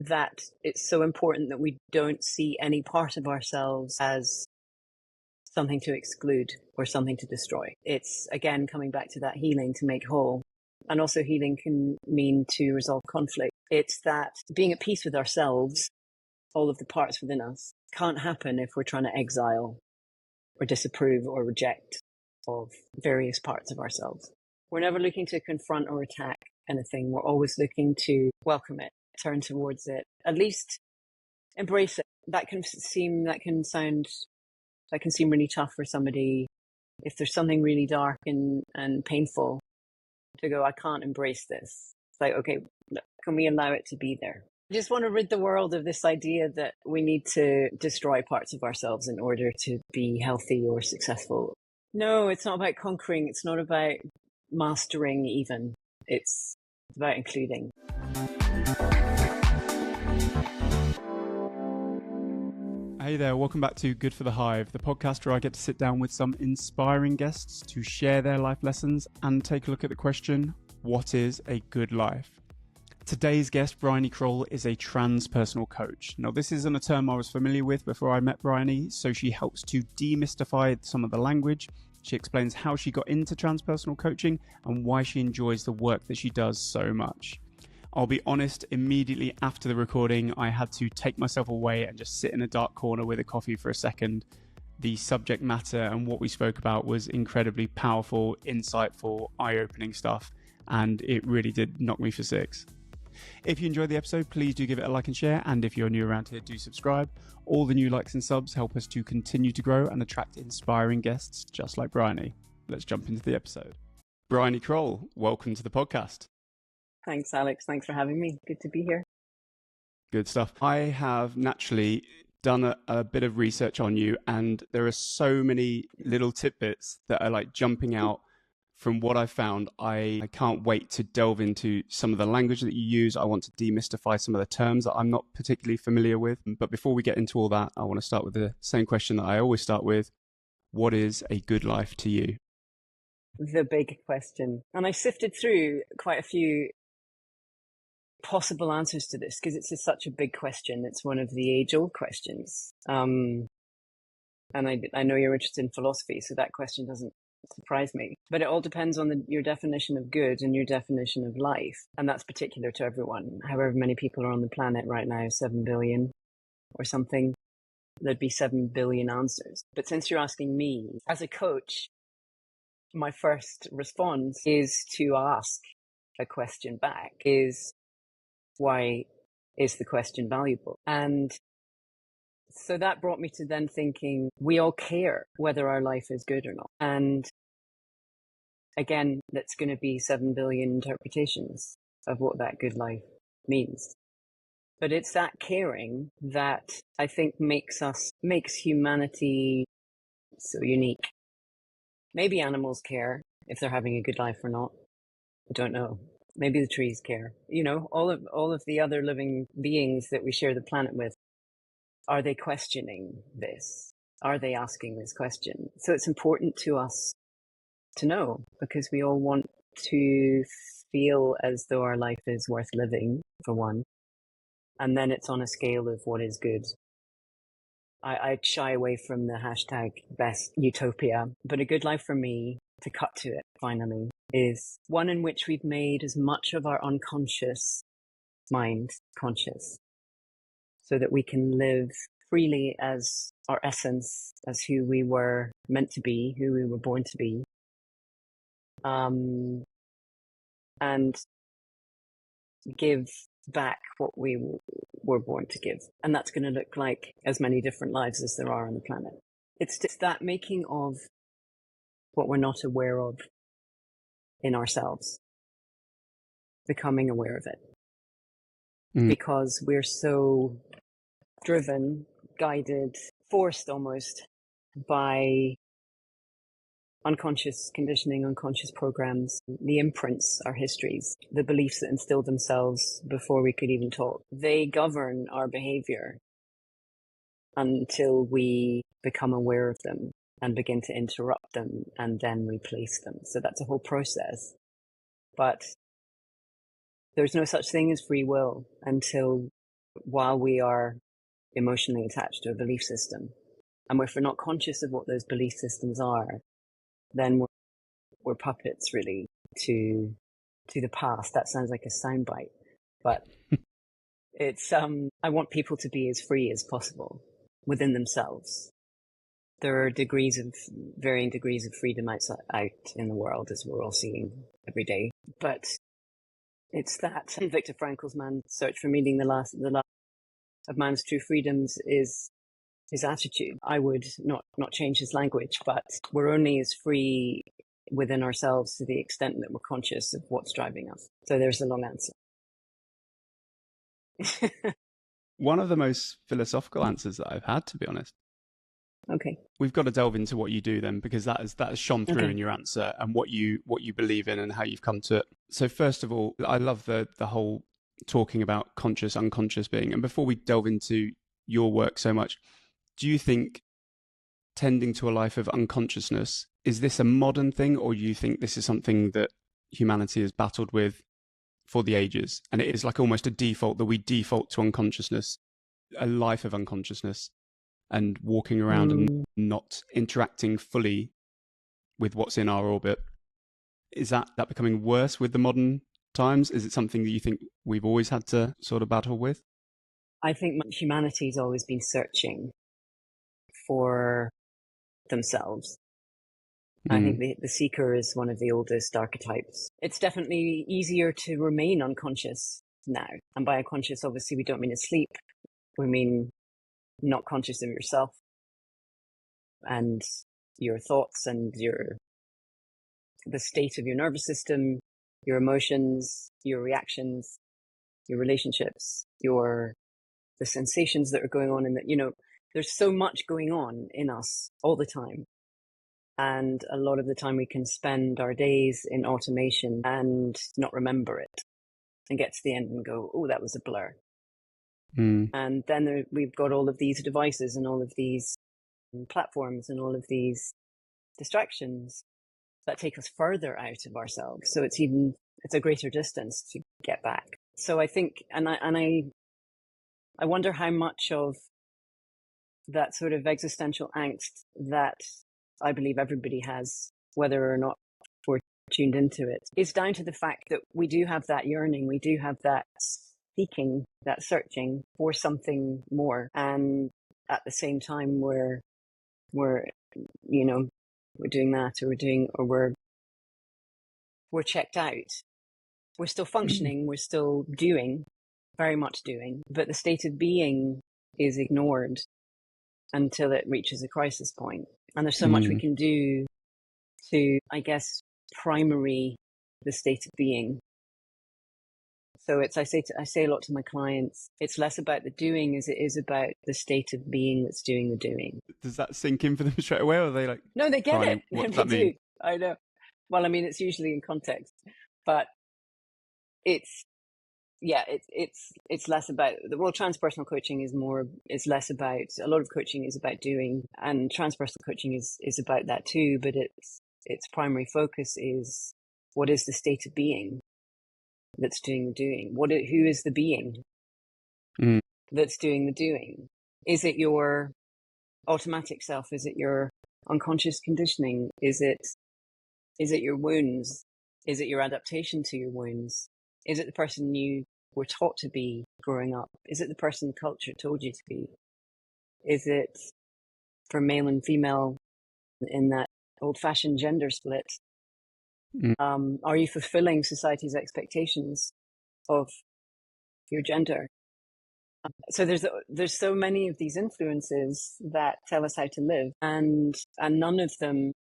that it's so important that we don't see any part of ourselves as something to exclude or something to destroy. It's, again, coming back to that healing to make whole. And also healing can mean to resolve conflict. It's that being at peace with ourselves, all of the parts within us, can't happen if we're trying to exile or disapprove or reject of various parts of ourselves. We're never looking to confront or attack anything. We're always looking to welcome it, turn towards it, at least embrace it. That can seem really tough for somebody if there's something really dark and painful to go, I can't embrace this. It's like, okay, can we allow it to be there? I just want to rid the world of this idea that we need to destroy parts of ourselves in order to be healthy or successful. No, it's not about conquering. It's not about mastering even. It's about including. Hey there, welcome back to Good for the Hive, the podcast where I get to sit down with some inspiring guests to share their life lessons and take a look at the question, what is a good life? Today's guest, Briony Croall, is a transpersonal coach. Now, this isn't a term I was familiar with before I met Briony, so she helps to demystify some of the language. She explains how she got into transpersonal coaching and why she enjoys the work that she does so much. I'll be honest, immediately after the recording, I had to take myself away and just sit in a dark corner with a coffee for a second. The subject matter and what we spoke about was incredibly powerful, insightful, eye-opening stuff, and it really did knock me for six. If you enjoyed the episode, please do give it a like and share, and if you're new around here, do subscribe. All the new likes and subs help us to continue to grow and attract inspiring guests just like Briony. Let's jump into the episode. Briony Croall, welcome to the podcast. Thanks, Alex. Thanks for having me. Good to be here. Good stuff. I have naturally done a bit of research on you, and there are so many little tidbits that are like jumping out from what I've found. I can't wait to delve into some of the language that you use. I want to demystify some of the terms that I'm not particularly familiar with. But before we get into all that, I want to start with the same question that I always start with. What is a good life to you? The big question. And I sifted through quite a few possible answers to this because it's such a big question. It's one of the age-old questions. And I know you're interested in philosophy, so that question doesn't surprise me. But it all depends on your definition of good and your definition of life. And that's particular to everyone. However many people are on the planet right now, 7 billion or something, there'd be 7 billion answers. But since you're asking me, as a coach, my first response is to ask a question back, is why is the question valuable? And so that brought me to then thinking, we all care whether our life is good or not. And again, that's going to be 7 billion interpretations of what that good life means. But it's that caring that I think makes humanity so unique. Maybe animals care if they're having a good life or not. I don't know. Maybe the trees care. You know, all of the other living beings that we share the planet with, are they questioning this? Are they asking this question? So it's important to us to know, because we all want to feel as though our life is worth living, for one. And then it's on a scale of what is good. I shy away from the hashtag best utopia, but a good life for me, to cut to it finally, is one in which we've made as much of our unconscious mind conscious, so that we can live freely as our essence, as who we were meant to be, who we were born to be, and give back what we were born to give. And that's going to look like as many different lives as there are on the planet. It's just that making of what we're not aware of in ourselves, becoming aware of it. Because we're so driven, guided, forced almost by unconscious conditioning, unconscious programs, the imprints, our histories, the beliefs that instilled themselves before we could even talk. They govern our behavior until we become aware of them and begin to interrupt them and then replace them. So that's a whole process. But there's no such thing as free will until while we are emotionally attached to a belief system. And if we're not conscious of what those belief systems are, then we're puppets really to the past. That sounds like a soundbite, but it's I want people to be as free as possible within themselves. There are varying degrees of freedom out in the world, as we're all seeing every day. But it's that Viktor Frankl's man's search for meaning, the last of man's true freedoms is his attitude. I would not change his language, but we're only as free within ourselves to the extent that we're conscious of what's driving us. So there's the long answer. One of the most philosophical answers that I've had, to be honest. Okay. We've got to delve into what you do then, because that has shone through in your answer and what you believe in and how you've come to it. So first of all, I love the whole talking about conscious, unconscious being. And before we delve into your work so much, do you think tending to a life of unconsciousness, is this a modern thing, or do you think this is something that humanity has battled with for the ages? And it is like almost a default that we default to unconsciousness, a life of unconsciousness, and walking around and not interacting fully with what's in our orbit. Is that becoming worse with the modern times? Is it something that you think we've always had to sort of battle with? I think humanity's always been searching for themselves. I think the seeker is one of the oldest archetypes. It's definitely easier to remain unconscious now. And by unconscious, obviously, we don't mean asleep. We mean not conscious of yourself and your thoughts and the state of your nervous system, your emotions, your reactions, your relationships, the sensations that are going on in that, there's so much going on in us all the time. And a lot of the time we can spend our days in automation and not remember it and get to the end and go, oh, that was a blur. And then we've got all of these devices and all of these platforms and all of these distractions that take us further out of ourselves. So it's a greater distance to get back. So I think, and I wonder how much of that sort of existential angst that I believe everybody has, whether or not we're tuned into it, is down to the fact that we do have that yearning, we do have that seeking, that searching for something more. And at the same time, we're doing that, or we're checked out. We're still functioning, we're still doing, very much doing, but the state of being is ignored until it reaches a crisis point. And there's so much we can do to, I guess, primary the state of being. So I say a lot to my clients, it's less about the doing as it is about the state of being that's doing the doing. Does that sink in for them straight away, or are they like, no, they get it. What does They that mean? do. I know. Well, I mean, it's usually in context, but it's less about, transpersonal coaching is less about, a lot of coaching is about doing, and transpersonal coaching is about that too, but its primary focus is, what is the state of being that's doing the doing? Who is the being that's doing the doing? Is it your automatic self? Is it your unconscious conditioning? Is it your wounds? Is it your adaptation to your wounds? Is it the person you were taught to be growing up? Is it the person culture told you to be? Is it for male and female in that old-fashioned gender split? Are you fulfilling society's expectations of your gender? So there's so many of these influences that tell us how to live, and none of them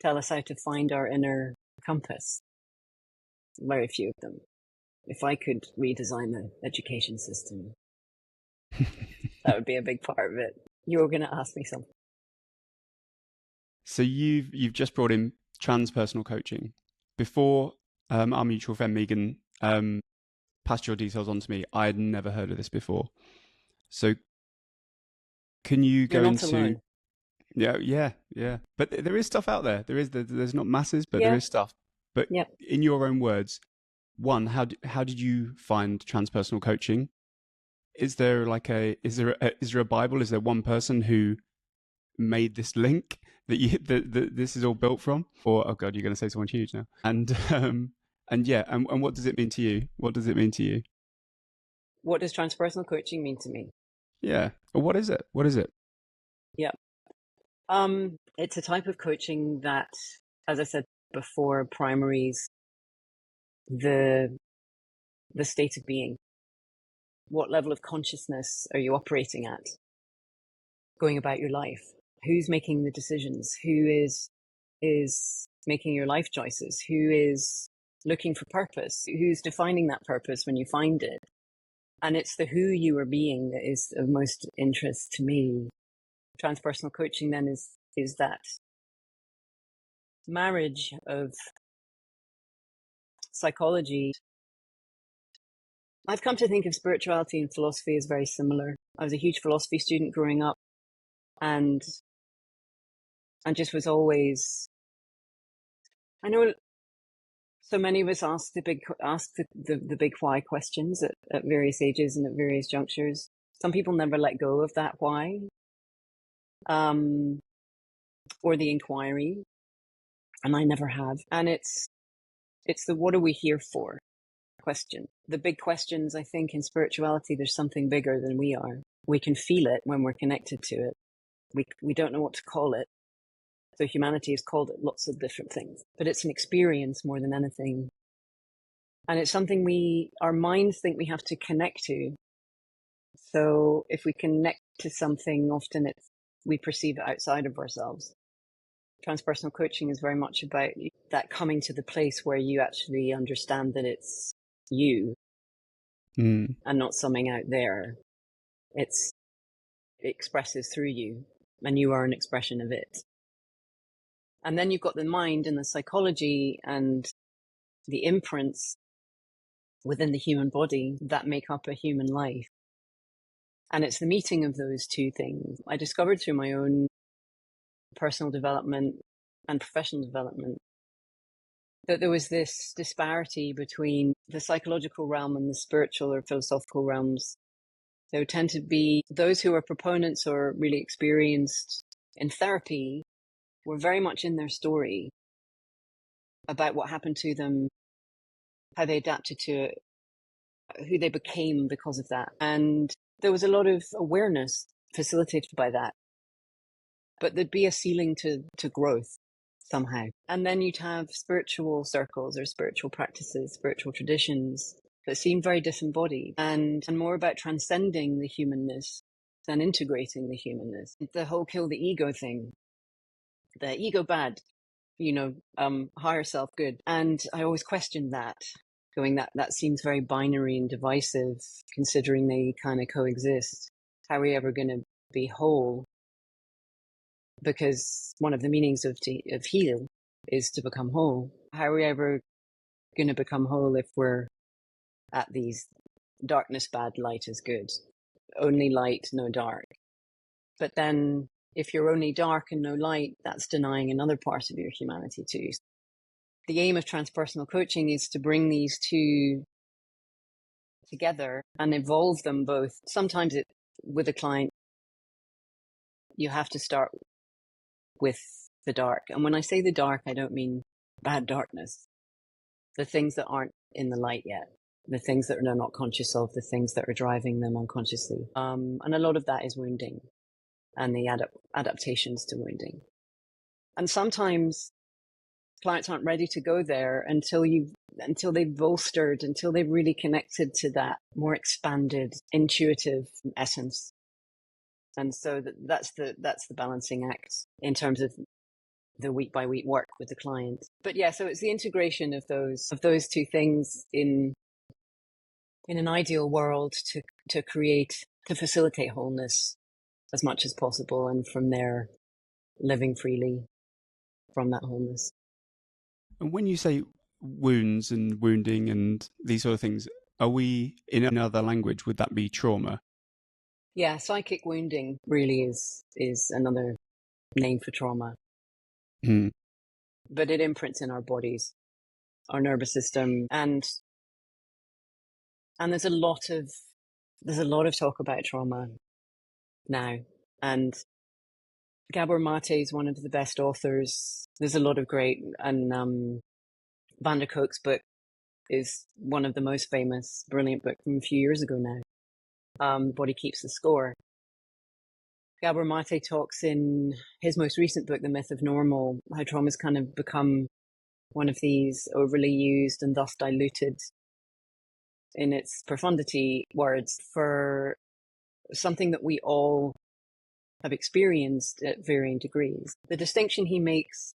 tell us how to find our inner compass. Very few of them. If I could redesign the education system, that would be a big part of it. You were going to ask me something. So you've just brought in transpersonal coaching. Before our mutual friend Megan passed your details on to me, I had never heard of this before. So can you go into? Alone. Yeah. But there is stuff out there. There's not masses, but there is stuff. But in your own words, one, how did you find transpersonal coaching? is there a Bible? Is there one person who made this link that this is all built from? Or, oh God, you're going to say someone huge now. And what does it mean to you? What does it mean to you? What does transpersonal coaching mean to me? Yeah. Or what is it? What is it? Yeah. It's a type of coaching that, as I said before, primaries the state of being. What level of consciousness are you operating at going about your life? Who's making the decisions? Who is making your life choices? Who is looking for purpose? Who's defining that purpose when you find it? And it's the who you are being that is of most interest to me. Transpersonal coaching then is that marriage of psychology. I've come to think of spirituality and philosophy as very similar. I was a huge philosophy student growing up, and just was always, I know so many of us ask the big why questions at various ages and at various junctures. Some people never let go of that why, or the inquiry, and I never have. And it's the what are we here for question. The big questions, I think, in spirituality, there's something bigger than we are. We can feel it when we're connected to it. We don't know what to call it. So humanity has called it lots of different things, but it's an experience more than anything. And it's something our minds think we have to connect to. So if we connect to something, often we perceive it outside of ourselves. Transpersonal coaching is very much about that coming to the place where you actually understand that it's you and not something out there. It expresses through you, and you are an expression of it. And then you've got the mind and the psychology and the imprints within the human body that make up a human life. And it's the meeting of those two things. I discovered through my own personal development and professional development that there was this disparity between the psychological realm and the spiritual or philosophical realms. There tend to be those who are proponents or really experienced in therapy were very much in their story about what happened to them, how they adapted to it, who they became because of that. And there was a lot of awareness facilitated by that. But there'd be a ceiling to growth somehow. And then you'd have spiritual circles or spiritual practices, spiritual traditions that seem very disembodied and more about transcending the humanness than integrating the humanness. The whole kill the ego thing, the ego bad, higher self good. And I always questioned that, going that seems very binary and divisive, considering they kind of coexist. How are we ever going to be whole? Because one of the meanings of heal is to become whole. How are we ever going to become whole if we're at these darkness bad, light is good? Only light, no dark. But then if you're only dark and no light, that's denying another part of your humanity too. The aim of transpersonal coaching is to bring these two together and evolve them both. Sometimes with a client, you have to start with the dark. And when I say the dark, I don't mean bad darkness. The things that aren't in the light yet, the things that they're not conscious of, the things that are driving them unconsciously. And a lot of that is wounding and the adaptations to wounding. And sometimes clients aren't ready to go there until they've bolstered, until they've really connected to that more expanded, intuitive essence. And so that's the balancing act in terms of the week by week work with the client. But yeah, so it's the integration of those two things in an ideal world to facilitate wholeness as much as possible, and from there living freely from that wholeness. And when you say wounds and wounding and these sort of things, are we in another language? Would that be trauma? Yeah, psychic wounding really is another name for trauma. But it imprints in our bodies, our nervous system, and there's a lot of there's a lot of talk about trauma now, and Gabor Maté is one of the best authors. There's a lot of great, and Van der Kolk's book is one of the most famous, brilliant book from a few years ago now. The Body Keeps the Score. Gabor Maté talks in his most recent book, The Myth of Normal, how trauma's kind of become one of these overly used and thus diluted in its profundity words for something that we all have experienced at varying degrees. The distinction he makes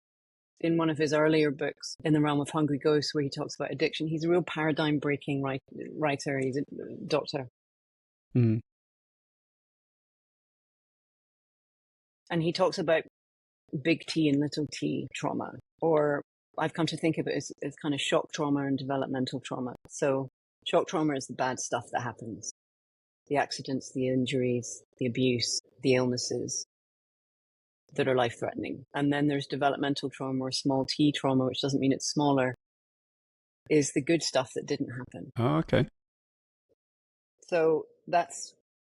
in one of his earlier books, In the Realm of Hungry Ghosts, where he talks about addiction, he's a real paradigm-breaking writer. He's a doctor. Mm. And he talks about big T and little t trauma, or I've come to think of it as kind of shock trauma and developmental trauma. So shock trauma is the bad stuff that happens. The accidents, the injuries, the abuse, the illnesses that are life-threatening. And then there's developmental trauma, or small t trauma, which doesn't mean it's smaller, is the good stuff that didn't happen. Oh, okay. So that's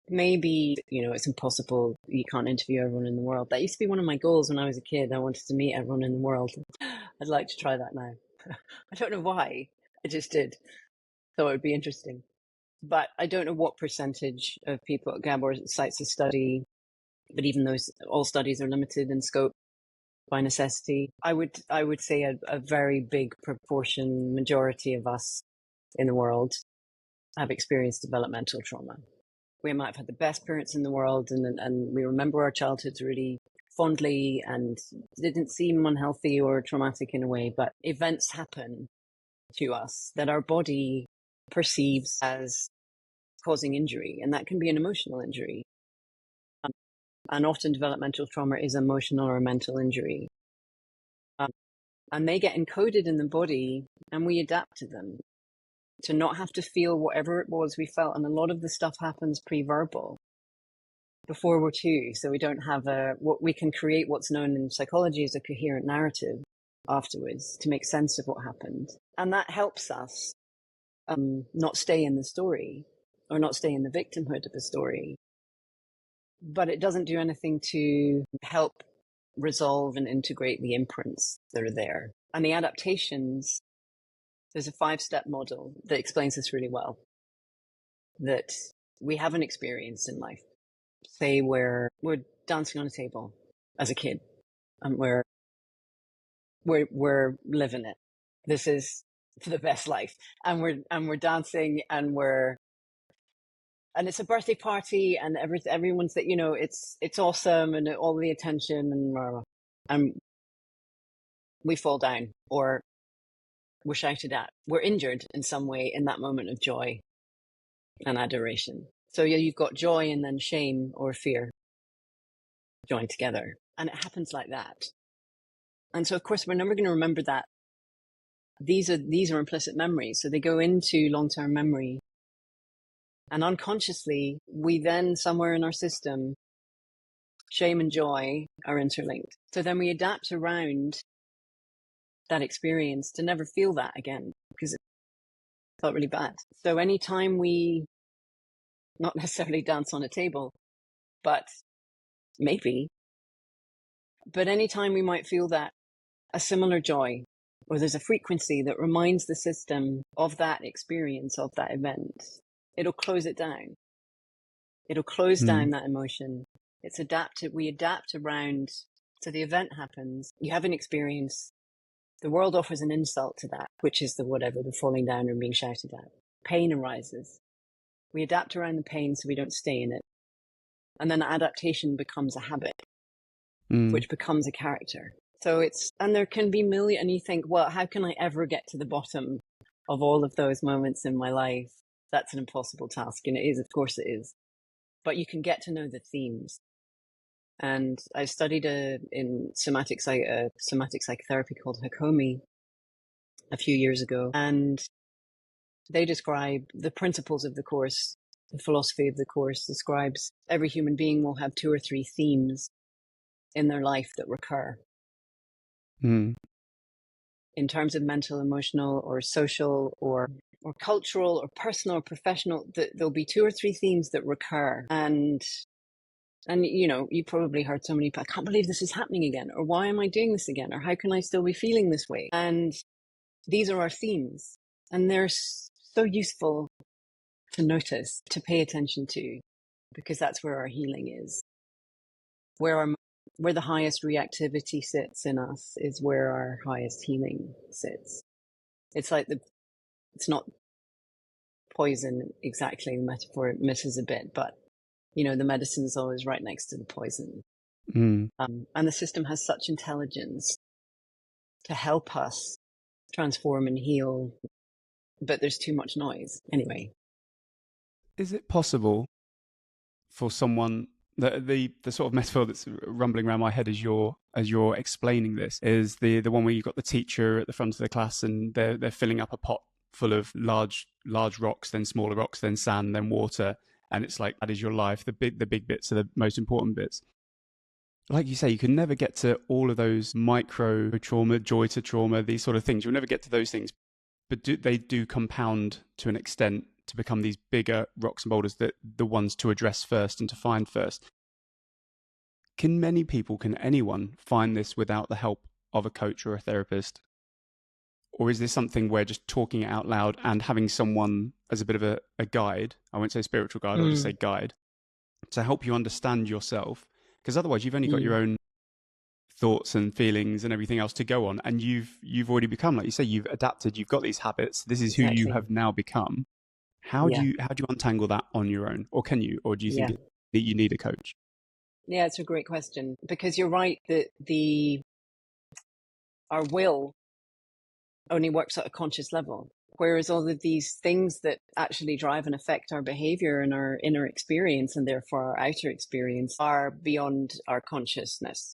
maybe, it's impossible. You can't interview everyone in the world. That used to be one of my goals when I was a kid. I wanted to meet everyone in the world. I'd like to try that now. I don't know why. I just did. Thought it would be interesting. But I don't know what percentage of people at Gabor cites a study, but even those, all studies are limited in scope by necessity. I would say a very big proportion, majority of us in the world have experienced developmental trauma. We might have had the best parents in the world, and we remember our childhoods really fondly, and didn't seem unhealthy or traumatic in a way, but events happen to us that our body perceives as causing injury, and that can be an emotional injury. And often developmental trauma is emotional or mental injury. And they get encoded in the body, and we adapt to them to not have to feel whatever it was we felt. And a lot of the stuff happens pre-verbal, before we're two. So we don't have what we can create, what's known in psychology as a coherent narrative afterwards to make sense of what happened. And that helps us not stay in the story, or not stay in the victimhood of the story. But it doesn't do anything to help resolve and integrate the imprints that are there. And the adaptations, there's a 5-step model that explains this really well, that we have an experience in life. Say we're dancing on a table as a kid, and we're living it. This is for the best life, and we're dancing, and it's a birthday party, and everyone's that, it's awesome, and all the attention, and we fall down, or we're shouted at, we're injured in some way in that moment of joy and adoration. So you've got joy and then shame or fear joined together, and it happens like that. And so of course we're never going to remember that. These are implicit memories, so they go into long-term memory, and unconsciously we then, somewhere in our system, shame and joy are interlinked. So then we adapt around that experience to never feel that again, because it felt really bad. So anytime we, not necessarily dance on a table, but maybe, but anytime we might feel that, a similar joy, or there's a frequency that reminds the system of that experience, of that event, it'll close it down. It'll close down that emotion. It's adapted. We adapt around. So the event happens. You have an experience. The world offers an insult to that, which is the falling down or being shouted at. Pain arises. We adapt around the pain so we don't stay in it. And then adaptation becomes a habit, which becomes a character. So and there can be and you think, well, how can I ever get to the bottom of all of those moments in my life? That's an impossible task. And it is, of course it is. But you can get to know the themes. And I studied in somatic psychotherapy called Hakomi a few years ago. And they describe the principles of the course. The philosophy of the course describes every human being will have 2 or 3 themes in their life that recur. In terms of mental, emotional, or social, or or cultural or personal or professional, there'll be 2 or 3 themes that recur. And you know, you probably heard so many people, I can't believe this is happening again, or why am I doing this again, or how can I still be feeling this way? And these are our themes, and they're so useful to notice, to pay attention to, because that's where our healing is. Where the highest reactivity sits in us is where our highest healing sits. It's like it's not poison exactly, the metaphor misses a bit, but you know, the medicine is always right next to the poison. And the system has such intelligence to help us transform and heal, but there's too much noise anyway. Is it possible for someone, the sort of metaphor that's rumbling around my head as you're explaining this is the one where you've got the teacher at the front of the class and they're filling up a pot full of large rocks, then smaller rocks, then sand, then water, and it's like, that is your life. The big bits are the most important bits. Like you say, you can never get to all of those micro trauma, joy to trauma, these sort of things. You'll never get to those things, but they do compound to an extent to become these bigger rocks and boulders, that the ones to address first and to find first. Can anyone find this without the help of a coach or a therapist? Or is this something where just talking it out loud and having someone as a bit of a guide, I won't say spiritual guide, I'll just say guide, to help you understand yourself? Because otherwise you've only got your own thoughts and feelings and everything else to go on. And you've already become, like you say, you've adapted, you've got these habits. This is who you have now become. How do you untangle that on your own? Or can you? Or do you think that you need a coach? Yeah, it's a great question, because you're right that our will only works at a conscious level, whereas all of these things that actually drive and affect our behavior and our inner experience, and therefore our outer experience, are beyond our consciousness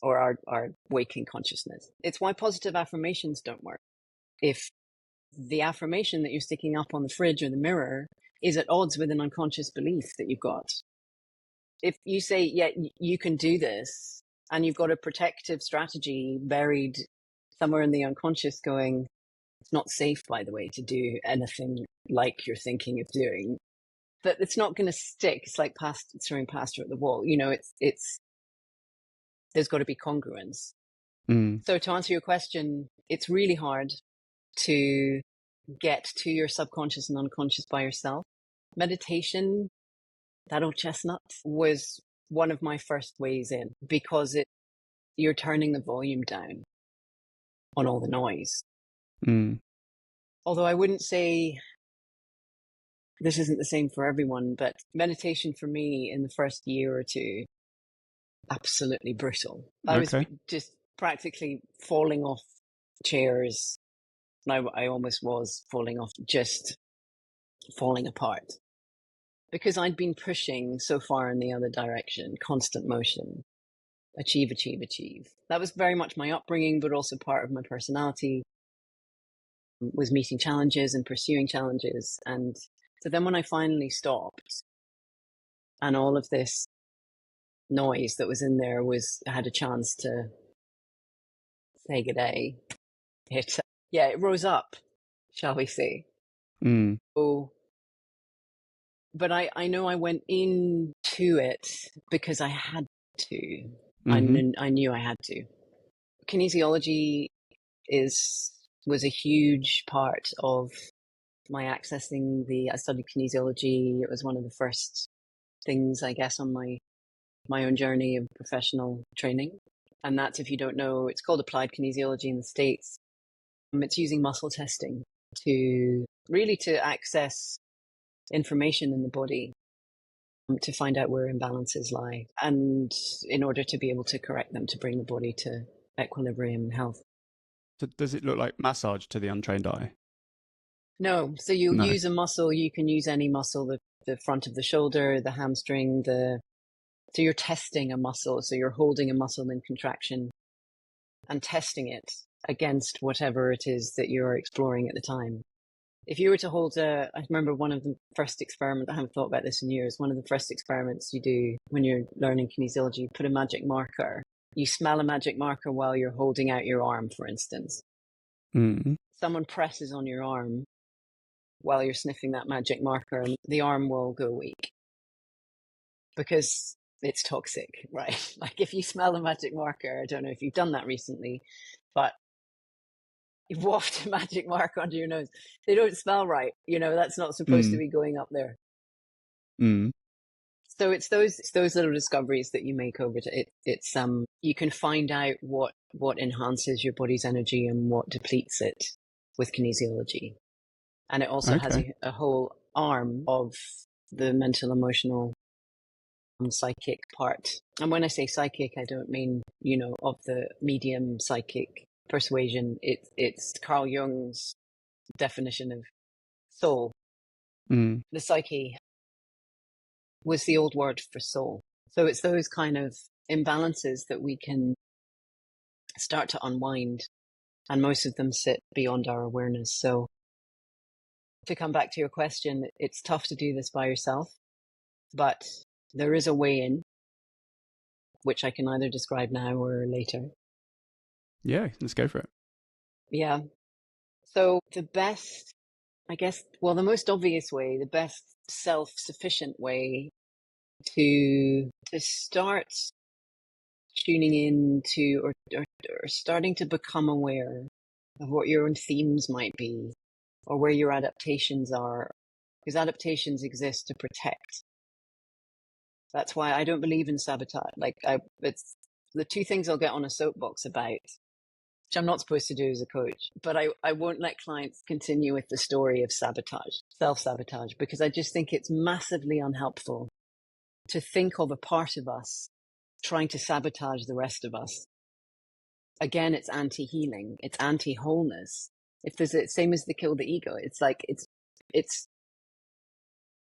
or our waking consciousness. It's why positive affirmations don't work. If the affirmation that you're sticking up on the fridge or the mirror is at odds with an unconscious belief that you've got. If you say, yeah, you can do this, and you've got a protective strategy buried somewhere in the unconscious going, it's not safe, by the way, to do anything like you're thinking of doing, but it's not going to stick. It's like throwing plaster at the wall. You know, there's got to be congruence. So to answer your question, it's really hard to get to your subconscious and unconscious by yourself. Meditation, that old chestnut, was one of my first ways in, because you're turning the volume down on all the noise. Although I wouldn't say this isn't the same for everyone, but meditation for me in the first year or two, absolutely brutal. I was just practically falling off chairs. I almost was falling off, just falling apart, because I'd been pushing so far in the other direction, constant motion, achieve. That was very much my upbringing, but also part of my personality, was meeting challenges and pursuing challenges. And so then when I finally stopped, and all of this noise that was in there had a chance to say good day, it rose up, shall we say. So, but I know I went into it because I had to. I knew I had to. Kinesiology was a huge part of my accessing I studied kinesiology. It was one of the first things, I guess, on my own journey of professional training. And that's, if you don't know, it's called applied kinesiology in the States. It's using muscle testing to access information in the body, to find out where imbalances lie, and in order to be able to correct them, to bring the body to equilibrium and health. So does it look like massage to the untrained eye? No. So you use a muscle. You can use any muscle, the front of the shoulder, the hamstring, so you're testing a muscle. So you're holding a muscle in contraction and testing it against whatever it is that you're exploring at the time. If you were to hold I remember one of the first experiments, I haven't thought about this in years, one of the first experiments you do when you're learning kinesiology, you put a magic marker. You smell a magic marker while you're holding out your arm, for instance. Someone presses on your arm, while you're sniffing that magic marker, and the arm will go weak because it's toxic, right? Like if you smell a magic marker, I don't know if you've done that recently, but you waft a magic marker under your nose. They don't smell right. That's not supposed to be going up there. Mm. So it's those little discoveries that you make over it's you can find out what enhances your body's energy and what depletes it with kinesiology. And it also has a whole arm of the mental, emotional, and psychic part. And when I say psychic, I don't mean, of the medium psychic persuasion. It's Carl Jung's definition of soul. Mm. The psyche was the old word for soul. So it's those kind of imbalances that we can start to unwind. And most of them sit beyond our awareness. So to come back to your question, it's tough to do this by yourself, but there is a way in, which I can either describe now or later. Yeah, let's go for it. Yeah. So the best, I guess, the most obvious way, the best self-sufficient way to start tuning in to or starting to become aware of what your own themes might be or where your adaptations are, because adaptations exist to protect. That's why I don't believe in sabotage. It's the two things I'll get on a soapbox about, which I'm not supposed to do as a coach, but I won't let clients continue with the story of sabotage, self-sabotage, because I just think it's massively unhelpful to think of a part of us trying to sabotage the rest of us. Again, it's anti-healing, it's anti-wholeness. If there's same as the kill the ego, it's like, it's,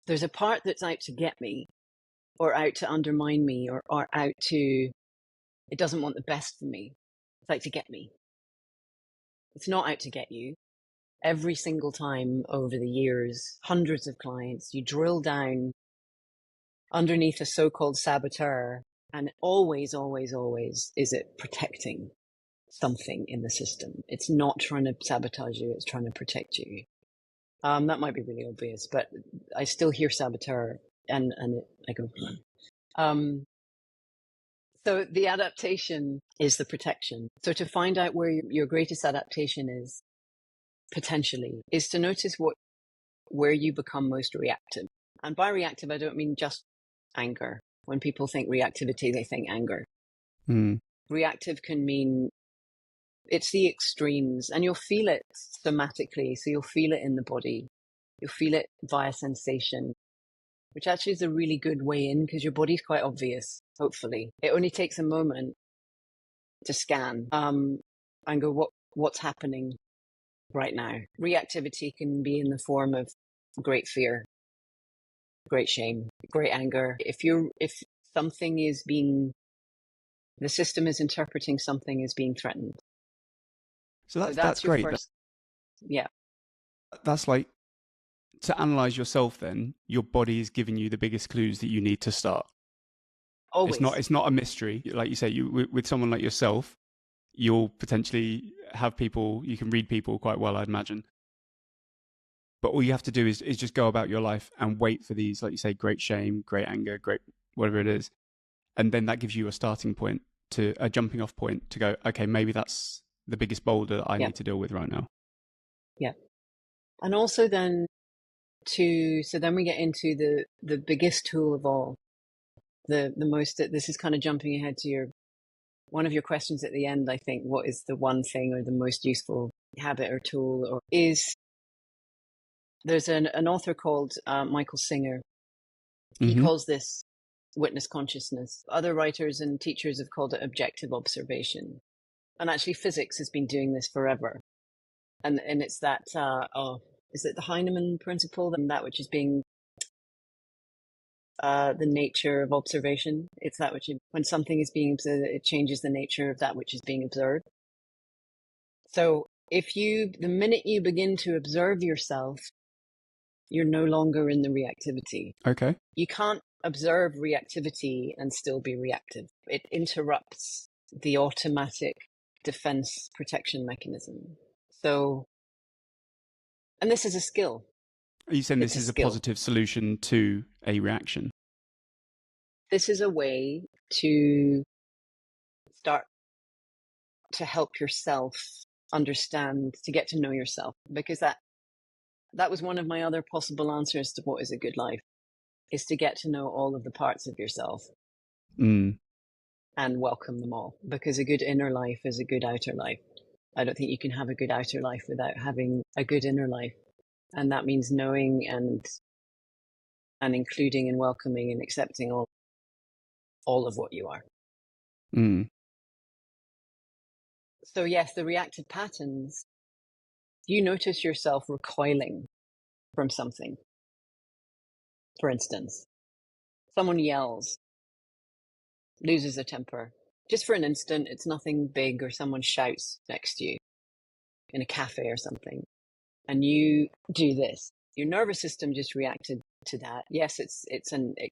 there's a part that's out to get me or out to undermine me or out to, it doesn't want the best for me. It's out to get me. It's not out to get you. Every single time over the years, hundreds of clients, you drill down underneath a so-called saboteur, and always, always, always is it protecting something in the system. It's not trying to sabotage you, it's trying to protect you. That might be really obvious, but I still hear saboteur and I go, so the adaptation is the protection. So to find out where your greatest adaptation is, potentially, is to notice where you become most reactive. And by reactive, I don't mean just anger. When people think reactivity, they think anger. Mm. Reactive can mean it's the extremes, and you'll feel it somatically. So you'll feel it in the body. You'll feel it via sensation, which actually is a really good way in because your body's quite obvious, hopefully. It only takes a moment to scan and go, what's happening right now? Reactivity can be in the form of great fear, great shame, great anger. If something is the system is interpreting something as being threatened. So that's your great. first, yeah. That's like, to analyze yourself then, your body is giving you the biggest clues that you need to start. Always. It's not a mystery. Like you say, with someone like yourself, you'll potentially have people, you can read people quite well, I'd imagine. But all you have to do is just go about your life and wait for these, like you say, great shame, great anger, great whatever it is. And then that gives you a starting point, a jumping off point to go, okay, maybe that's the biggest boulder that I need to deal with right now. Yeah. And also then so then we get into the biggest tool of all, the most, this is kind of jumping ahead to one of your questions at the end, I think. What is the one thing or the most useful habit or tool there's an author called Michael Singer. He calls this witness consciousness. Other writers and teachers have called it objective observation. And actually physics has been doing this forever. And it's that, is it the Heinemann principle? That which is being the nature of observation. It's that which, when something is being observed, it changes the nature of that which is being observed. So the minute you begin to observe yourself, you're no longer in the reactivity. Okay. You can't observe reactivity and still be reactive. It interrupts the automatic defense protection mechanism. So, and this is a skill. Are you saying It's this a is a skill. positive solution to a reaction? This is a way to start to help yourself understand, to get to know yourself, because that was one of my other possible answers to what is a good life, is to get to know all of the parts of yourself and welcome them all, because a good inner life is a good outer life. I don't think you can have a good outer life without having a good inner life. And that means knowing and including and welcoming and accepting all of what you are. So yes, the reactive patterns, you notice yourself recoiling from something. For instance, someone yells, loses a temper. Just for an instant, it's nothing big, or someone shouts next to you in a cafe or something, and you do this. Your nervous system just reacted to that. Yes, it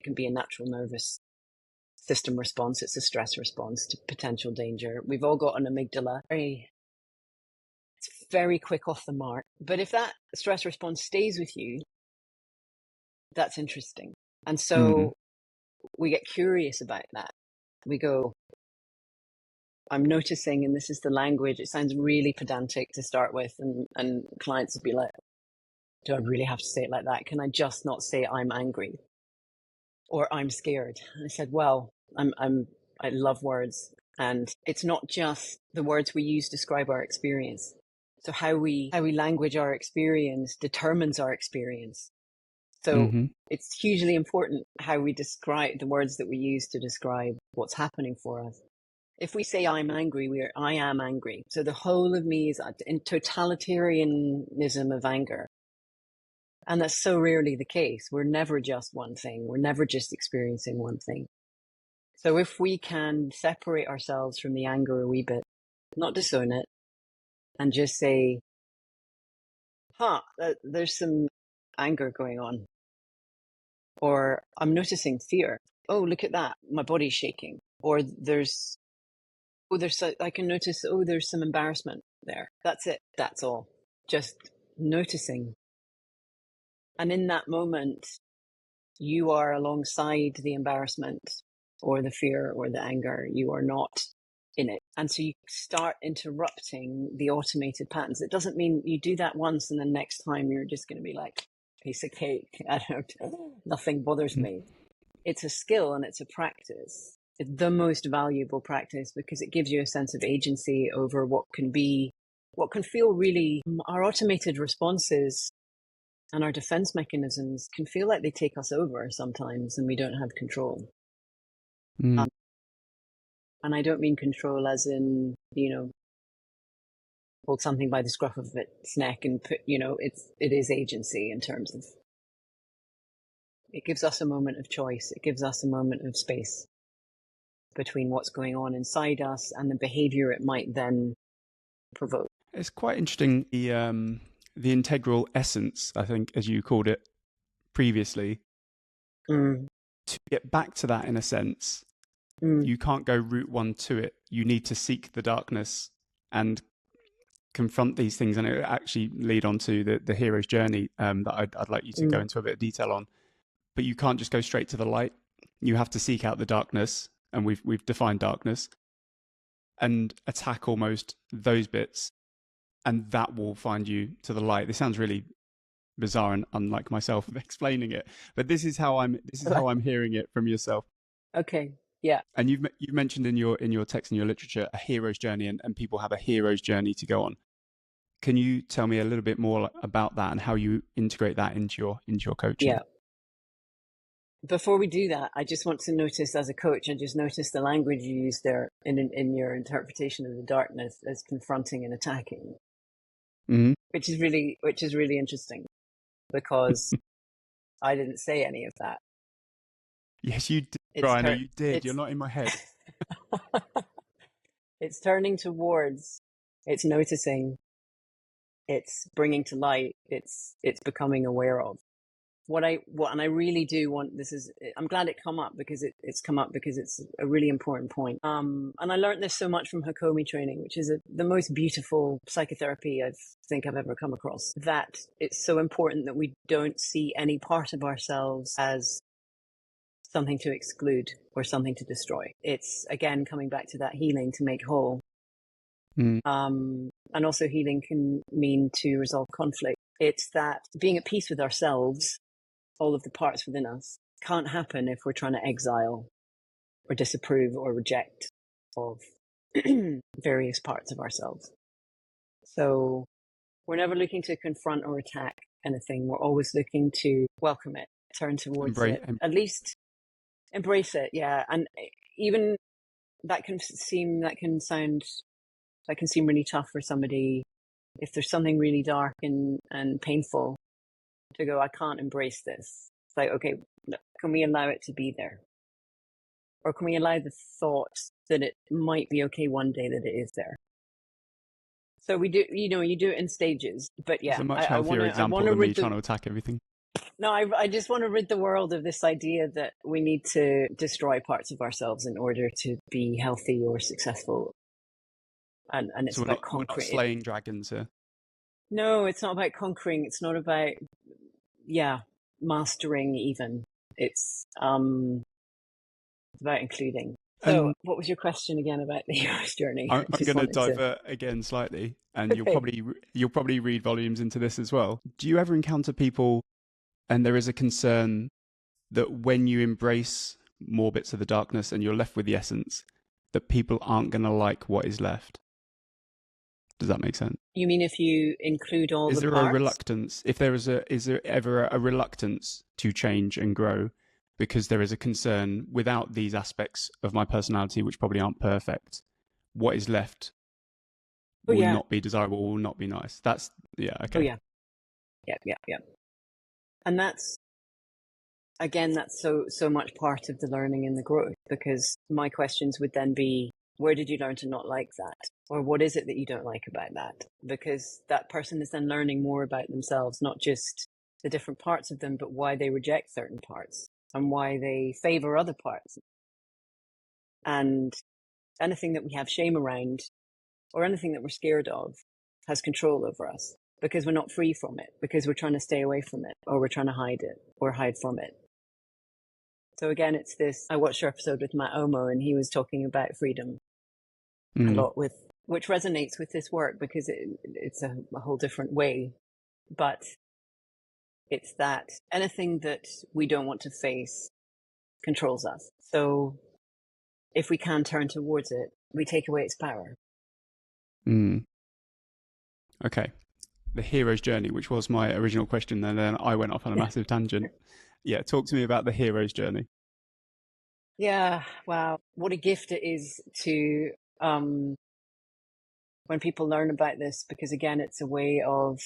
can be a natural nervous system response. It's a stress response to potential danger. We've all got an amygdala. It's very quick off the mark. But if that stress response stays with you, that's interesting. And so we get curious about that. We go, I'm noticing, and this is the language. It sounds really pedantic to start with, and clients would be like, do I really have to say it like that? Can I just not say I'm angry or I'm scared? And I said, well, I love words, and it's not just the words we use to describe our experience. So how we language our experience determines our experience. So it's hugely important how we describe the words that we use to describe what's happening for us. If we say I'm angry, I am angry. So the whole of me is in totalitarianism of anger. And that's so rarely the case. We're never just one thing. We're never just experiencing one thing. So if we can separate ourselves from the anger a wee bit, not disown it, and just say, there's some anger going on. Or I'm noticing fear. Oh, look at that. My body's shaking. Or I can notice, there's some embarrassment there. That's it. That's all. Just noticing. And in that moment, you are alongside the embarrassment or the fear or the anger. You are not in it. And so you start interrupting the automated patterns. It doesn't mean you do that once and then next time you're just going to be like, piece of cake. Nothing bothers me. It's a skill and it's a practice. It's the most valuable practice because it gives you a sense of agency over what can feel really, our automated responses and our defense mechanisms can feel like they take us over sometimes and we don't have control. And I don't mean control as in, hold something by the scruff of its neck and put, it is agency in terms of, it gives us a moment of choice. It gives us a moment of space between what's going on inside us and the behavior it might then provoke. It's quite interesting, the integral essence, I think, as you called it previously. To get back to that, in a sense, you can't go route one to it. You need to seek the darkness and confront these things, and it will actually lead on to the hero's journey that I'd like you to go into a bit of detail on. But you can't just go straight to the light. You have to seek out the darkness, and we've defined darkness, and attack almost those bits, and that will find you to the light. This sounds really bizarre and unlike myself of explaining it, but this is how I'm hearing it from yourself. Okay. Yeah. And you've mentioned in your text and your literature a hero's journey, and people have a hero's journey to go on. Can you tell me a little bit more about that and how you integrate that into your coaching? Yeah. Before we do that, I just want to notice, as a coach, I just noticed the language you use there in your interpretation of the darkness as confronting and attacking, which is really interesting because I didn't say any of that. Yes, you did, Briony. You did. You're not in my head. It's turning towards. It's noticing. It's bringing to light. It's becoming aware of. and I really do want, this is, I'm glad it come up because it's come up because it's a really important point. And I learned this so much from Hakomi training, which is the most beautiful psychotherapy I think I've ever come across, that it's so important that we don't see any part of ourselves as something to exclude or something to destroy. It's, again, coming back to that healing to make whole. And also healing can mean to resolve conflict. It's that being at peace with ourselves, all of the parts within us, can't happen if we're trying to exile or disapprove or reject of various parts of ourselves. So we're never looking to confront or attack anything. We're always looking to welcome it, turn towards it, at least embrace it. Yeah. And even that can seem really tough for somebody if there's something really dark and painful to go, I can't embrace this. It's like, okay, look, can we allow it to be there? Or can we allow the thought that it might be okay one day that it is there? So we do, you do it in stages. But yeah, it's a much healthier example than me trying to attack everything. No, I just want to rid the world of this idea that we need to destroy parts of ourselves in order to be healthy or successful. And it's so about we're not slaying dragons here. No, it's not about conquering. It's not about, mastering even. It's about including. So what was your question again about the hero's journey? I'm going to divert again slightly, and okay. you'll probably read volumes into this as well. Do you ever encounter people, and there is a concern that when you embrace more bits of the darkness and you're left with the essence, that people aren't going to like what is left? Does that make sense? You mean if you include all the parts? Is there a reluctance? Is there ever a reluctance to change and grow because there is a concern without these aspects of my personality, which probably aren't perfect, what is left will not be desirable, will not be nice. That's, okay. Oh, yeah. Yeah. And that's, again, that's so much part of the learning and the growth, because my questions would then be, where did you learn to not like that? Or what is it that you don't like about that? Because that person is then learning more about themselves, not just the different parts of them, but why they reject certain parts and why they favor other parts. And anything that we have shame around or anything that we're scared of has control over us, because we're not free from it, because we're trying to stay away from it, or we're trying to hide it or hide from it. So again, it's this, I watched your episode with Matt Omo, and he was talking about freedom a lot, which resonates with this work because it's a whole different way. But it's that anything that we don't want to face controls us. So if we can turn towards it, we take away its power. Okay. The hero's journey, which was my original question, and then I went off on a massive tangent. Yeah, talk to me about the hero's journey. Yeah, wow. What a gift it is to, when people learn about this, because again, it's a way of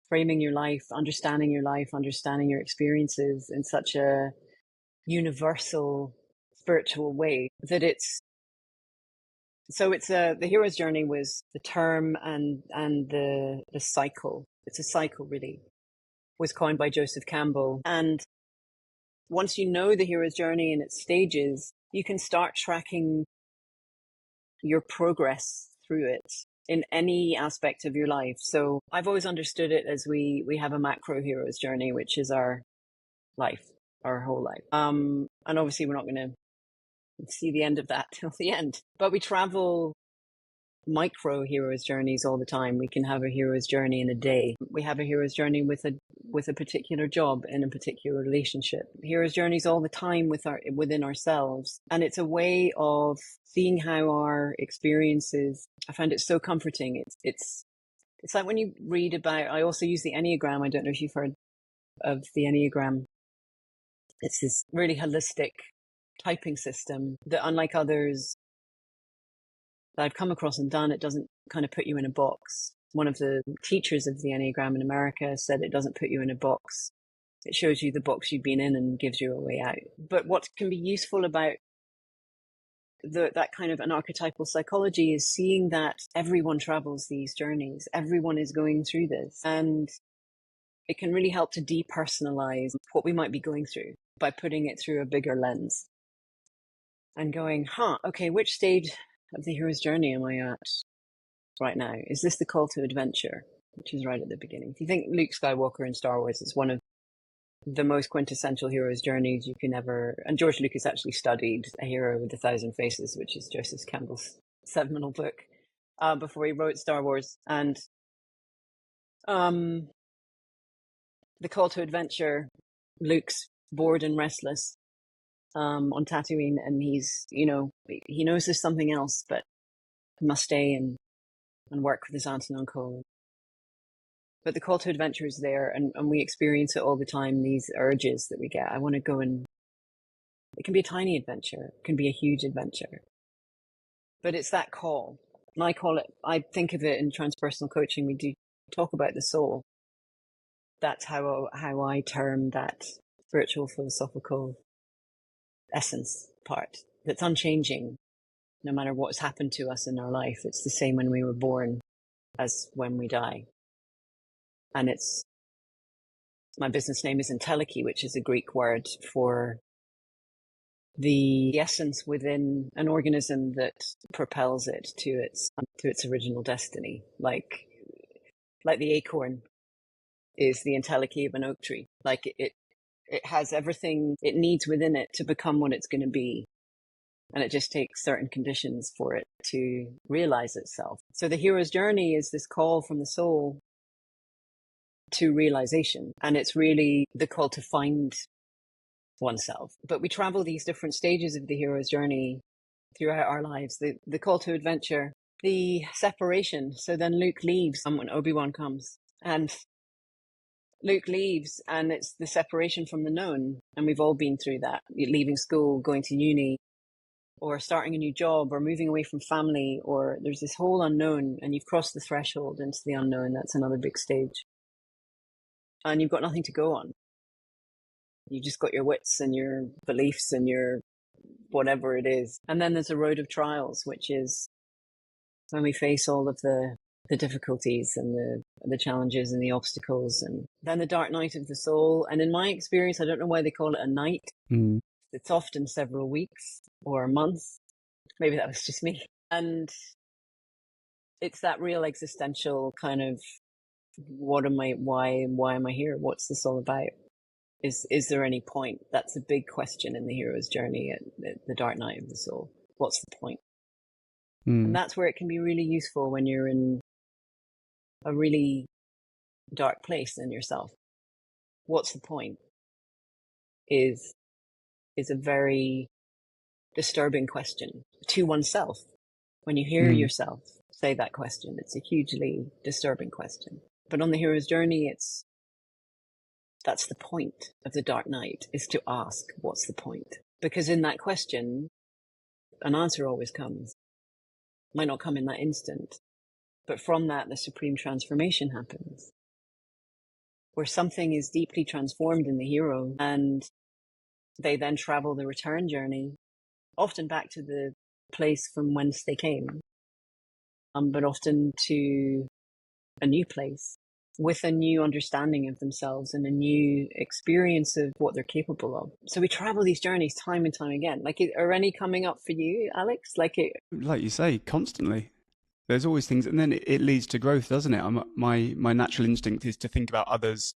framing your life, understanding your experiences in such a universal spiritual way that the hero's journey was the term and the cycle. It's a cycle, really, was coined by Joseph Campbell. And once you know the hero's journey and its stages, you can start tracking your progress through it in any aspect of your life. So I've always understood it as we have a macro hero's journey, which is our life, our whole life. And obviously we're not going to see the end of that till the end, but we travel micro hero's journeys all the time. We can have a hero's journey in a day. We have a hero's journey with a particular job in a particular relationship. Hero's journeys all the time within ourselves. And it's a way of seeing how our experiences, I find it so comforting. It's like when you read about, I also use the Enneagram. I don't know if you've heard of the Enneagram. It's this really holistic typing system that, unlike others that I've come across and done, it doesn't kind of put you in a box. One of the teachers of the Enneagram in America said it doesn't put you in a box. It shows you the box you've been in and gives you a way out. But what can be useful about that kind of an archetypal psychology is seeing that everyone travels these journeys. Everyone is going through this. And it can really help to depersonalize what we might be going through by putting it through a bigger lens and going, okay, which stage of the hero's journey am I at right now? Is this the call to adventure, which is right at the beginning? If you think Luke Skywalker in Star Wars is one of the most quintessential hero's journeys you can ever, and George Lucas actually studied A Hero with a Thousand Faces, which is Joseph Campbell's seminal book, before he wrote Star Wars. And the call to adventure, Luke's bored and restless on Tatooine, and he's, he knows there's something else, but he must stay and work with his aunt and uncle. But the call to adventure is there, and we experience it all the time, these urges that we get. I want to go, and it can be a tiny adventure, it can be a huge adventure. But it's that call. And I think of it in transpersonal coaching, we do talk about the soul. That's how I term that spiritual, philosophical essence part that's unchanging, no matter what's happened to us in our life. It's the same when we were born as when we die. And my business name is Entelechy, which is a Greek word for the essence within an organism that propels it to its original destiny. Like the acorn is the entelechy of an oak tree. Like it has everything it needs within it to become what it's going to be. And it just takes certain conditions for it to realize itself. So the hero's journey is this call from the soul to realization. And it's really the call to find oneself. But we travel these different stages of the hero's journey throughout our lives. The call to adventure, the separation. So then Luke leaves when Obi-Wan comes. And Luke leaves, and it's the separation from the known. And we've all been through that. Leaving school, going to uni, or starting a new job, or moving away from family, or there's this whole unknown, and you've crossed the threshold into the unknown. That's another big stage. And you've got nothing to go on. You just got your wits and your beliefs and your whatever it is. And then there's a road of trials, which is when we face all of the difficulties and the challenges and the obstacles, and then the dark night of the soul. And in my experience, I don't know why they call it a night. It's often several weeks or months. Maybe that was just me. And it's that real existential kind of, why am I here? What's this all about? Is there any point? That's a big question in the hero's journey at the dark night of the soul. What's the point? And that's where it can be really useful when you're in a really dark place in yourself. What's the point? Is a very disturbing question to oneself. When you hear yourself say that question, it's a hugely disturbing question. But on the hero's journey, that's the point of the dark night, is to ask, what's the point? Because in that question, an answer always comes. Might not come in that instant, but from that, the supreme transformation happens, where something is deeply transformed in the hero, and they then travel the return journey, often back to the place from whence they came, but often to a new place, with a new understanding of themselves and a new experience of what they're capable of. So we travel these journeys time and time again. Like, are any coming up for you, Alex? Like you say, constantly. There's always things, and then it leads to growth, doesn't it? My natural instinct is to think about others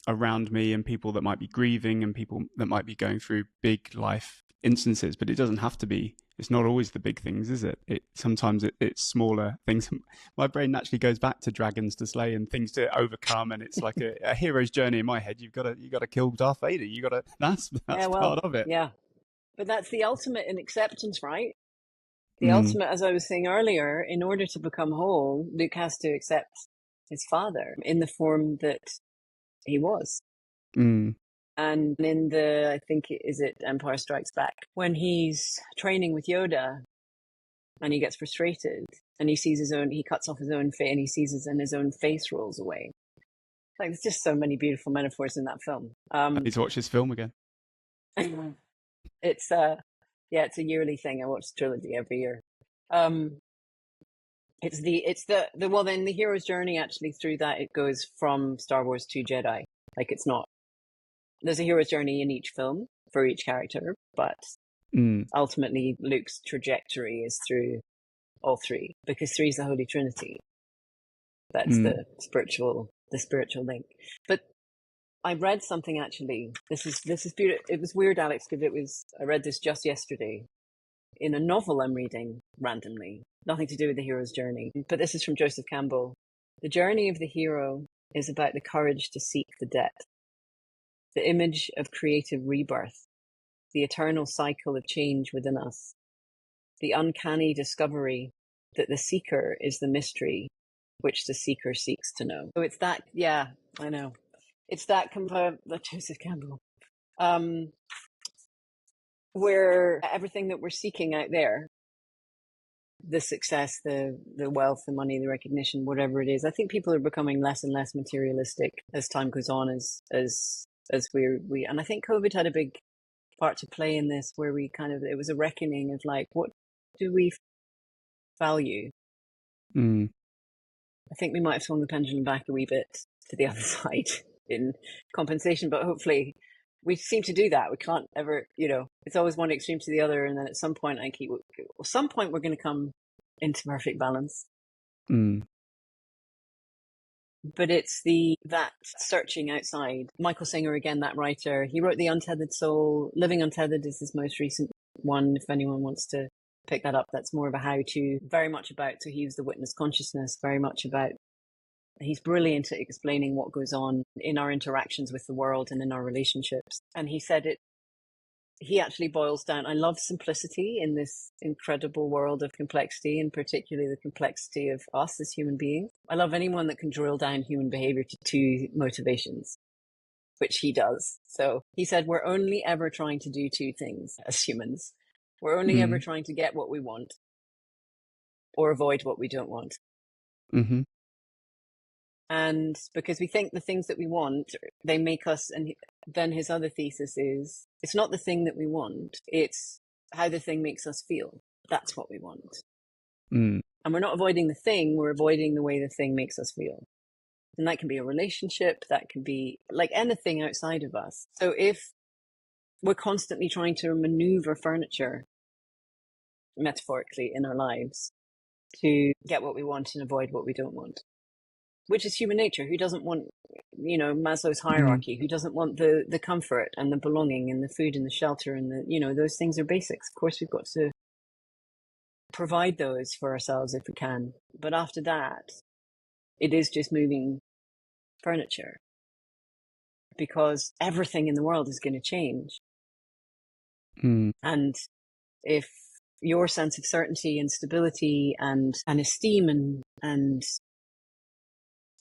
around me and people that might be grieving and people that might be going through big life instances, but it doesn't have to be. It's not always the big things, is it? Sometimes it's smaller things. My brain naturally goes back to dragons to slay and things to overcome, and it's like a hero's journey in my head. You got to kill Darth Vader. That's part of it. Yeah, but that's the ultimate in acceptance, right? The ultimate, as I was saying earlier, in order to become whole, Luke has to accept his father in the form that he was. And in I think, is it Empire Strikes Back, when he's training with Yoda and he gets frustrated and he cuts off his own face and he sees his own face rolls away. Like, there's just so many beautiful metaphors in that film. I need to watch this film again. It's a yearly thing. I watch the trilogy every year. It's the hero's journey, actually, through that. It goes from Star Wars to Jedi. Like, it's not, there's a hero's journey in each film for each character, but ultimately Luke's trajectory is through all three, because three is the Holy Trinity. That's the spiritual link. But I read something, actually. This is beautiful. It was weird, Alex, because I read this just yesterday in a novel I'm reading randomly. Nothing to do with the hero's journey. But this is from Joseph Campbell. The journey of the hero is about the courage to seek the depth, the image of creative rebirth, the eternal cycle of change within us, the uncanny discovery that the seeker is the mystery which the seeker seeks to know. So it's that, yeah, I know. It's that Joseph Campbell, where everything that we're seeking out there, the success, the wealth, the money, the recognition, whatever it is, I think people are becoming less and less materialistic as time goes on, as we, and I think COVID had a big part to play in this, where we it was a reckoning of like, what do we value? I think we might have swung the pendulum back a wee bit to the other side in compensation, but hopefully we seem to do that. We can't ever, it's always one extreme to the other. And then at some point we're going to come into perfect balance. But it's that searching outside. Michael Singer, again, that writer, he wrote The Untethered Soul. Living Untethered is his most recent one. If anyone wants to pick that up, that's more of a how-to, very much about, so he used the witness consciousness, very much about, he's brilliant at explaining what goes on in our interactions with the world and in our relationships. And he said he actually boils down, I love simplicity in this incredible world of complexity, and particularly the complexity of us as human beings. I love anyone that can drill down human behavior to two motivations, which he does. So he said, we're only ever trying to do two things as humans. We're only ever trying to get what we want or avoid what we don't want. And because we think the things that we want, they make us, and then his other thesis is, it's not the thing that we want, it's how the thing makes us feel. That's what we want. And we're not avoiding the thing, we're avoiding the way the thing makes us feel. And that can be a relationship, that can be like anything outside of us. So if we're constantly trying to maneuver furniture, metaphorically, in our lives to get what we want and avoid what we don't want, which is human nature. Who doesn't want, Maslow's hierarchy? Who doesn't want the comfort and the belonging and the food and the shelter and those things are basics. Of course, we've got to provide those for ourselves if we can. But after that, it is just moving furniture, because everything in the world is going to change. And if your sense of certainty and stability and esteem and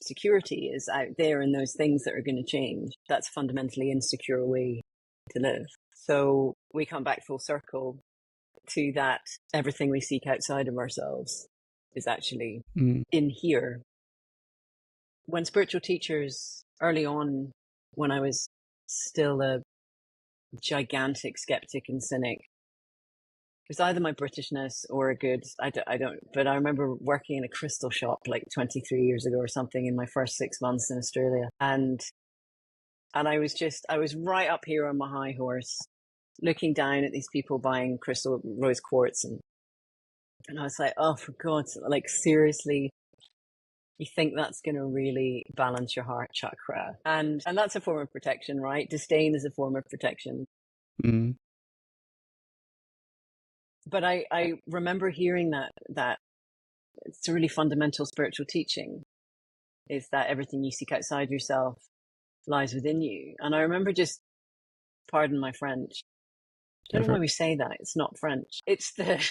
security is out there in those things that are going to change, that's a fundamentally insecure way to live. So we come back full circle to that. Everything we seek outside of ourselves is actually in here. When spiritual teachers, early on, when I was still a gigantic skeptic and cynic, it was either my Britishness or a good, I don't, but I remember working in a crystal shop like 23 years ago or something in my first 6 months in Australia. And I was right up here on my high horse, looking down at these people buying crystal rose quartz. And I was like, oh, for God's sake, like, seriously, you think that's going to really balance your heart chakra? And that's a form of protection, right? Disdain is a form of protection. But I remember hearing that it's a really fundamental spiritual teaching, is that everything you seek outside yourself lies within you. And I remember just, pardon my French, I don't know why we say that. It's not French.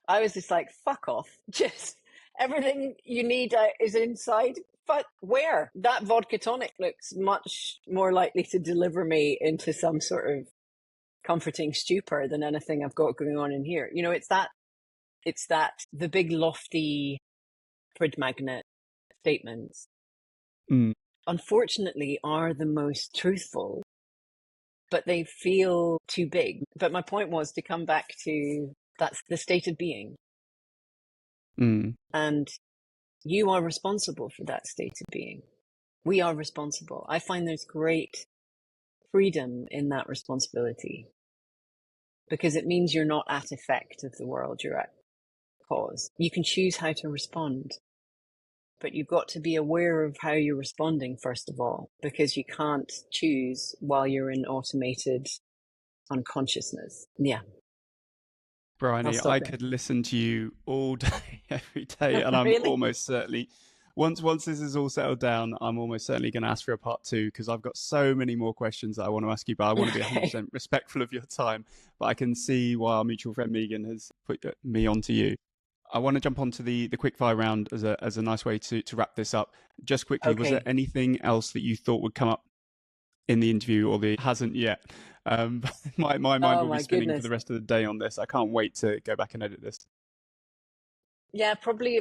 I was just like, fuck off. Just everything you need is inside. But where? That vodka tonic looks much more likely to deliver me into some sort of comforting stupor than anything I've got going on in here. It's that the big lofty Prid magnet statements, unfortunately, are the most truthful, but they feel too big. But my point was to come back to, that's the state of being. And you are responsible for that state of being. We are responsible. I find there's great freedom in that responsibility, because it means you're not at effect of the world, you're at cause. You can choose how to respond, but you've got to be aware of how you're responding, first of all, because you can't choose while you're in automated unconsciousness. Yeah. Briony, I could listen to you all day, every day, and I'm Really? almost certainly, once this is all settled down, I'm almost certainly going to ask for a part 2, because I've got so many more questions that I want to ask you, but I want to be 100% respectful of your time. But I can see why our mutual friend Megan has put me onto you. I want to jump onto the quickfire round as a nice way to wrap this up. Just quickly, was there anything else that you thought would come up in the interview, or that hasn't yet? My mind will be spinning for the rest of the day on this. I can't wait to go back and edit this. Yeah, probably.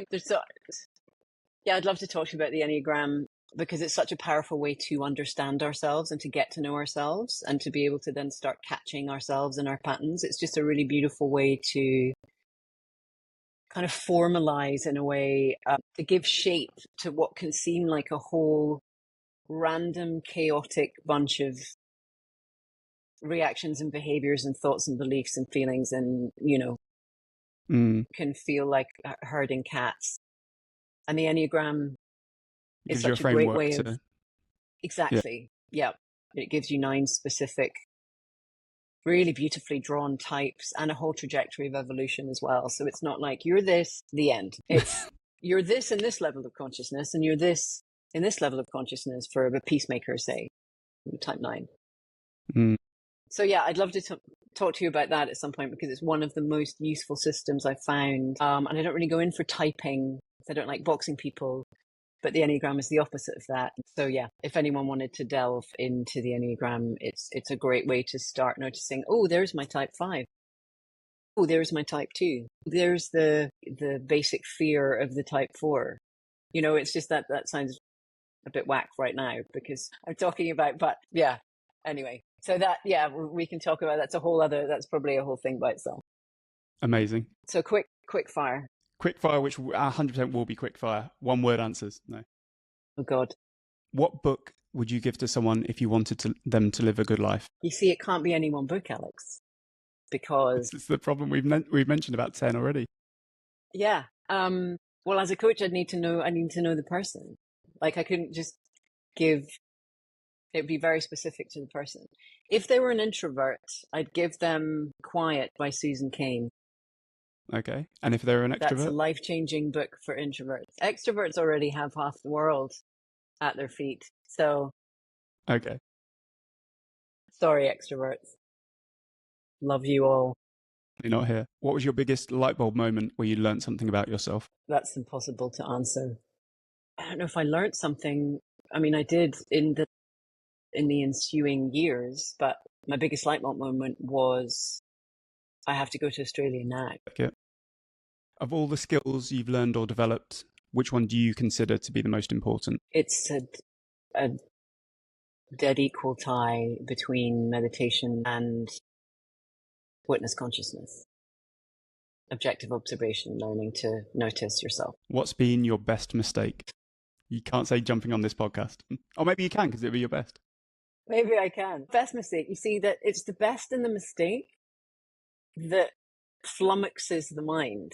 I'd love to talk to you about the Enneagram, because it's such a powerful way to understand ourselves and to get to know ourselves and to be able to then start catching ourselves and our patterns. It's just a really beautiful way to kind of formalize, in a way, to give shape to what can seem like a whole random, chaotic bunch of reactions and behaviors and thoughts and beliefs and feelings, and, can feel like herding cats. And the Enneagram is such a great way of... Exactly. Yeah. It gives you 9 specific, really beautifully drawn types and a whole trajectory of evolution as well. So it's not like you're this, the end. It's you're this in this level of consciousness, and you're this in this level of consciousness for a peacemaker, say, type 9. So yeah, I'd love to talk to you about that at some point, because it's one of the most useful systems I've found. And I don't really go in for typing, because I don't like boxing people, but the Enneagram is the opposite of that. So yeah, if anyone wanted to delve into the Enneagram, it's a great way to start noticing, oh, there's my type 5. Oh, there's my type 2. There's the basic fear of the type 4. It's just that sounds a bit whack right now because I'm talking about, but yeah, anyway. So that, yeah, we can talk about, that's probably a whole thing by itself. Amazing. So quick fire. Quick fire, which 100% will be quick fire. 1-word answers. No. Oh God. What book would you give to someone if you wanted them to live a good life? You see, it can't be any one book, Alex, because... This is the problem. We've mentioned about 10 already. Yeah. Well, as a coach, I need to know the person. Like, I couldn't just give... It would be very specific to the person. If they were an introvert, I'd give them Quiet by Susan Cain. Okay. And if they're an extrovert? That's a life-changing book for introverts. Extroverts already have half the world at their feet. So... Okay. Sorry, extroverts. Love you all. You're not here. What was your biggest light bulb moment where you learned something about yourself? That's impossible to answer. I don't know if I learned something. I mean, I did in the ensuing years, but my biggest light bulb moment was I have to go to Australia now. Okay. Of all the skills you've learned or developed, which one do you consider to be the most important? It's a dead equal tie between meditation and witness consciousness. Objective observation, learning to notice yourself. What's been your best mistake? You can't say jumping on this podcast. Or maybe you can, because it'll be your best. Maybe I can. Best mistake. You see, that it's the best in the mistake that flummoxes the mind.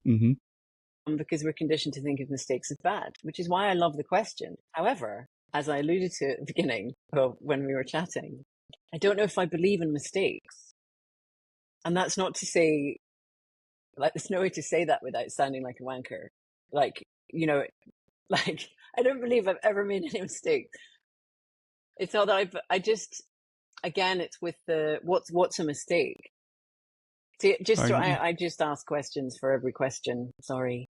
Mm-hmm. Because we're conditioned to think of mistakes as bad, which is why I love the question. However, as I alluded to at the beginning, when we were chatting, I don't know if I believe in mistakes. And that's not to say, like, there's no way to say that without sounding like a wanker. Like, I don't believe I've ever made any mistakes. It's not that I just, again, it's with the, what's a mistake? See, I just ask questions for every question. Sorry.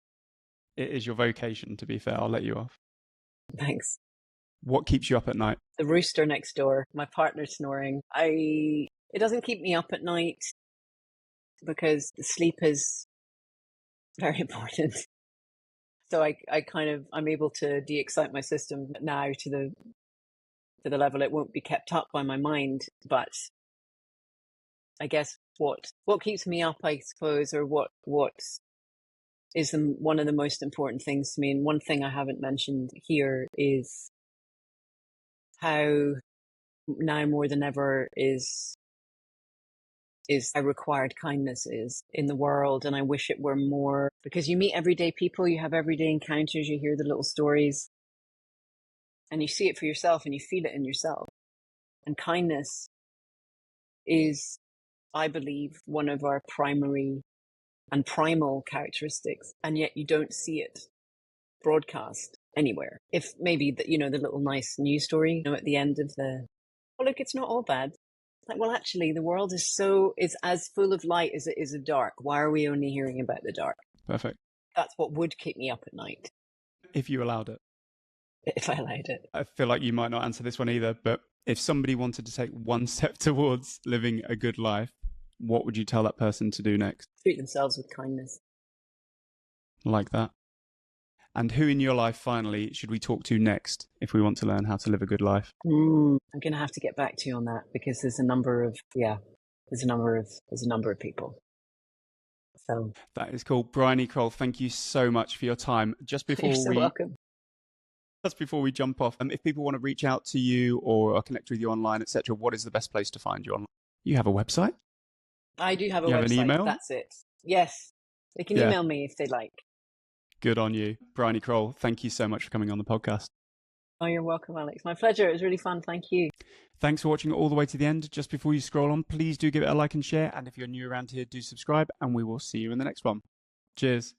It is your vocation, to be fair. I'll let you off. Thanks. What keeps you up at night? The rooster next door, my partner snoring. It doesn't keep me up at night because the sleep is very important. So I'm able to de-excite my system now to the level it won't be kept up by my mind. But I guess what keeps me up, I suppose, or what is one of the most important things to me. And one thing I haven't mentioned here is how now more than ever is how required kindness is in the world. And I wish it were more, because you meet everyday people, you have everyday encounters, you hear the little stories, and you see it for yourself and you feel it in yourself. And kindness is, I believe, one of our primary and primal characteristics. And yet you don't see it broadcast anywhere. If maybe the little nice news story, at the end of oh, look, it's not all bad. It's like, well, actually, the world is as full of light as it is of dark. Why are we only hearing about the dark? Perfect. That's what would keep me up at night. If you allowed it. If I allowed it. I feel like you might not answer this one either, but if somebody wanted to take one step towards living a good life, what would you tell that person to do next? Treat themselves with kindness. Like that. And who in your life, finally, should we talk to next if we want to learn how to live a good life? I'm going to have to get back to you on that, because there's a number of people. So that is cool. Briony Croall, thank you so much for your time. You're so welcome. Just before we jump off, if people want to reach out to you or connect with you online, etc., what is the best place to find you online? You have a website? I do have a website. Have an email? That's it. Yes. They can email me if they like. Good on you. Briony Croall, thank you so much for coming on the podcast. Oh, you're welcome, Alex. My pleasure. It was really fun. Thank you. Thanks for watching all the way to the end. Just before you scroll on, please do give it a like and share. And if you're new around here, do subscribe, and we will see you in the next one. Cheers.